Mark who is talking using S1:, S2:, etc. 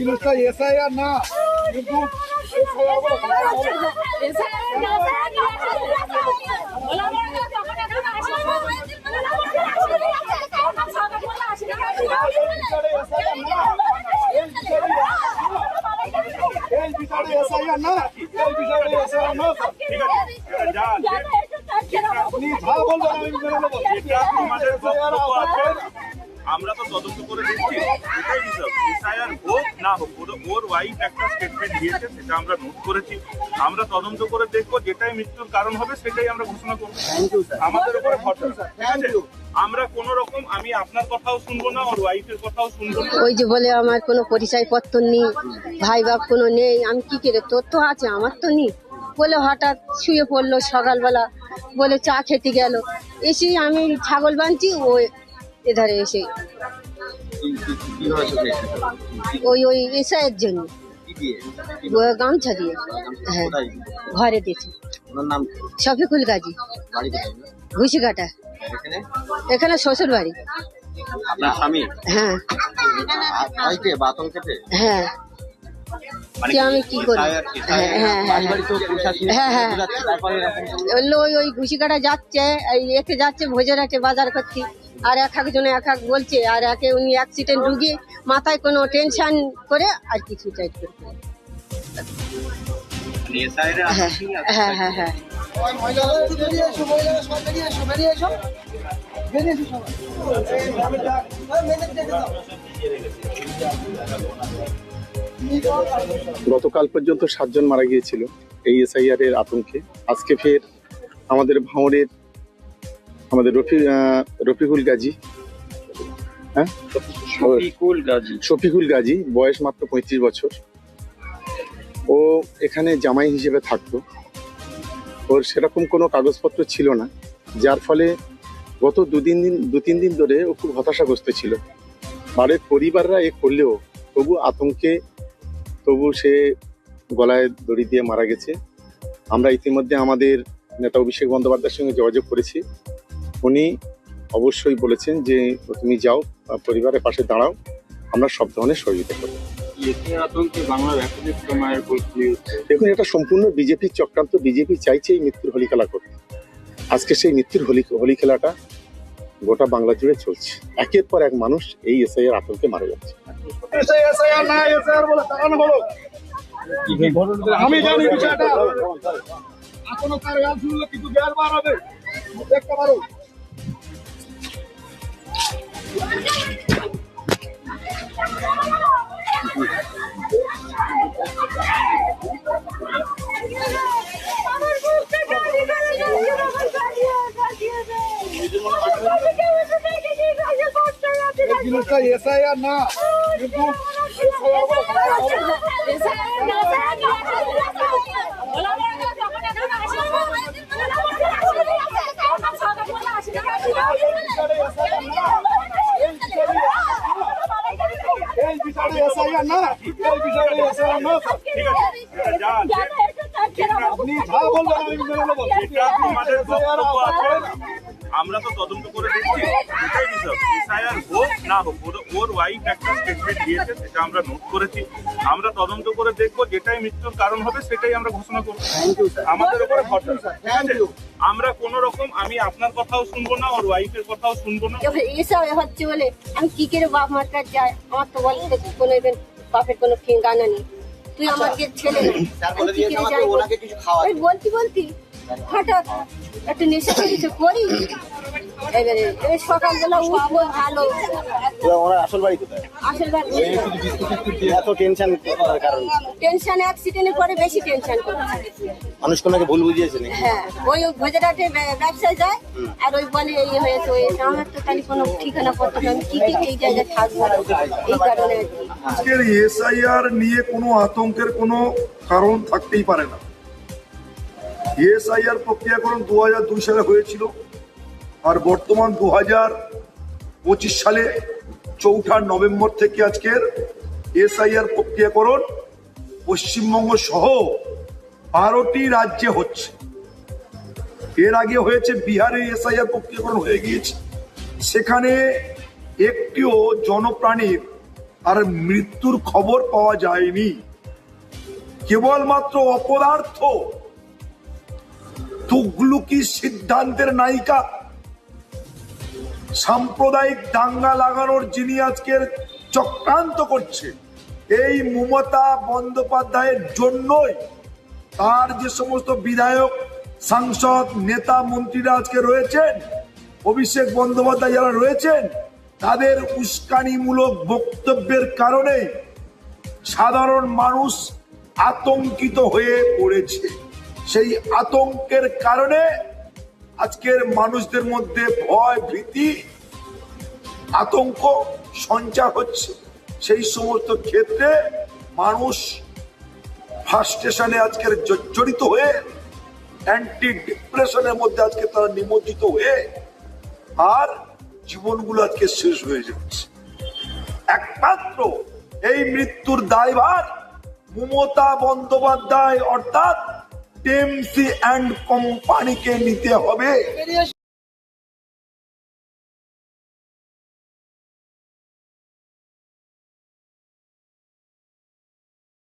S1: জিনিসটা এসআইআর না, কিন্তু এই বিষয়ে এসআইআর না, এই বিষয়ে এসআইআর না। আপনি যা বলবেন আমি মেনে নেব।
S2: আমরা তো তদন্ত করে দেখছি, এটাই হিসাব। এসআইআর হোক না হোক, ওর ওয়াইফ একটা স্টেটমেন্ট দিয়েছে, সেটা আমরা নোট করেছি। আমরা তদন্ত করে দেখবো, যেটাই মৃত্যুর কারণ হবে সেটাই আমরা ঘোষণা করবো। আমাদের উপরে ভরসা, ঠিক আছে? আমরা কোন রকম, আমি আপনার কথাও শুনবো না, ওর ওয়াইফের কথাও শুনবো না।
S3: ওই যে বলে আমার কোনো পরিচয়পত্র নেই, ভাই বাপ কোনো নেই, আমি কি করে, তোর তো আছে আমার তো নেই বলে হঠাৎ শুয়ে পড়লো। সকালবেলা বলে চা খেতে গেল, এসে আমি ছাগল বানছি, ও এধারে এসে ওই এসআইয়ের জন্য গামছা দিয়ে, হ্যাঁ ঘরে দিয়েছি। শফিকুল গাজী, ঘুষিঘাটা, এখানে শ্বশুর বাড়ি। হ্যাঁ হ্যাঁ, আমি কি করি? হ্যাঁ হ্যাঁ হ্যাঁ হ্যাঁ, ওই ঘুষিকাটা যাচ্ছে, একে যাচ্ছে ভোজের আছে বাজার করতে, আর এক একজনে এক এক বলছে, আর একে উনি অ্যাক্সিডেন্ট রুগী, মাথায় কোনো টেনশন করে আর কিছু টাইট করতে। হ্যাঁ হ্যাঁ হ্যাঁ হ্যাঁ,
S4: গতকাল পর্যন্ত 7 জন মারা গিয়েছিল এই এসআইআর এর আতঙ্কে। আজকে ফের আমাদের ভাঙড়ের আমাদের রফিকুল গাজী, হ্যাঁ শফিকুল গাজী, বয়স মাত্র 35 বছর। ও এখানে জামাই হিসেবে থাকতো। ওর সেরকম কোনো কাগজপত্র ছিল না, যার ফলে গত দু তিন দিন ধরে ও খুব হতাশাগ্রস্ত ছিল। বাড়ির পরিবাররা এ করলেও তবু সে গলায় দড়ি দিয়ে মারা গেছে। আমরা ইতিমধ্যে আমাদের নেতা অভিষেক বন্দ্যোপাধ্যায়ের সঙ্গে যোগাযোগ করেছি। উনি অবশ্যই বলেছেন যে তুমি যাও, পরিবারের পাশে দাঁড়াও, আমরা সব ধরনের সহযোগিতা করব। দেখুন, এটা সম্পূর্ণ বিজেপির চক্রান্ত। বিজেপি চাইছে এই মৃত্যুর হোলি খেলা করতে। আজকে সেই মৃত্যুর হোলি খেলাটা গোটা বাংলা জুড়ে চলছে। একের পর এক মানুষ এই এসআইআর আতঙ্কে মারা যাচ্ছে।
S1: আমি জানি বিষয়টা, এখনো তার গান শুনলে কিছু জ্ঞান বার হবে, দেখতে পারো। এই জিনিসটা এসআইআর না, কিন্তু এই বিষয়ে এসআইআর না, এই বিষয়ে এসআইআর না। আপনি যা বলবেন আমি মেনে নেব।
S2: আমরা তো তদন্ত করে দেখছি, এটাই হিসাব। এসআইআর হোক না হোক, ওর ওয়াইফ একটা স্টেটমেন্ট দিয়েছে, সেটা আমরা নোট করেছি। আমরা তদন্ত করে দেখবো, যেটাই মৃত্যুর কারণ হবে সেটাই আমরা ঘোষণা করবো। আমাদের উপরে ভরসা, ঠিক আছে? আমরা কোন রকম, আমি আপনার কথাও শুনবো না, ওর ওয়াইফের কথাও শুনবো না।
S3: এসব হচ্ছে বলে আমি কি করে বাপ মার কাছে যাই? আমার তো বলতে কোনো বাপের কোনো গানা নেই, তুই আমাকে ছেলে বলতি হঠাৎ একটা নেশা কিছু করি। এবারে সকালবেলা উঠবো ভালো।
S5: আসল বাড়ি কোথায়?
S3: আসল বাড়ি
S5: এত টেনশন করার কারণ?
S3: টেনশন অ্যাক্সিডেন্টের পরে বেশি টেনশন করছে
S5: মানুষ কোনাকে ভুল বুঝিয়েছে।
S3: হ্যাঁ, ওই ভোজরাটে ব্যবসায় যায়, আর ওই বলে এই হয়েছে ওই। আমার তো তাহলে কোনো ঠিকানা পত্র, আমি কি এই জায়গায় থাকবো, এই কারণে।
S1: আজকের এসআইআর নিয়ে কোনো আতঙ্কের কোনো কারণ থাকতেই পারে না। এসআইআর প্রক্রিয়াকরণ 2002 সালে হয়েছিল, আর বর্তমান 2025 সালে 4 নভেম্বর থেকে আজকের এসআইআর প্রক্রিয়াকরণ পশ্চিমবঙ্গ সহ 12টি রাজ্যে হচ্ছে। এর আগে হয়েছে বিহারে, এসআইআর প্রক্রিয়াকরণ হয়ে গিয়েছে। সেখানে একটিও জনপ্রাণীর আর মৃত্যুর খবর পাওয়া যায়নি। কেবলমাত্র অপদার্থ তুগলুকি সিদ্ধান্তের নায়িকা, সাম্প্রদায়িক দাঙ্গা লাগানোর যিনি আজকের চক্রান্ত করছে, এই মমতা বন্দ্যোপাধ্যায়ের জন্যই তার যে সমস্ত বিধায়ক, সাংসদ, নেতা, মন্ত্রীরা আজকে রয়েছেন, অভিষেক বন্দ্যোপাধ্যায় যারা রয়েছেন, তাদের উস্কানিমূলক বক্তব্যের কারণে সাধারণ মানুষ আতঙ্কিত হয়ে পড়েছে। সেই আতঙ্কের কারণে আজকের মানুষদের মধ্যে ভয়, ভীতি, আতঙ্ক সঞ্চার হচ্ছে। সেই সমস্ত ক্ষেত্রে মানুষ ফ্রাস্ট্রেশনে আজকের জর্জরিত হয়ে অ্যান্টি ডিপ্রেশনের মধ্যে আজকে তারা নিমজ্জিত হয়ে আর জীবনগুলো আজকে শেষ হয়ে যাচ্ছে। একমাত্র এই মৃত্যুর দায়ভার মমতা বন্দ্যোপাধ্যায় অর্থাৎ টিএমসি অ্যান্ড কোম্পানিকে নিতে হবে।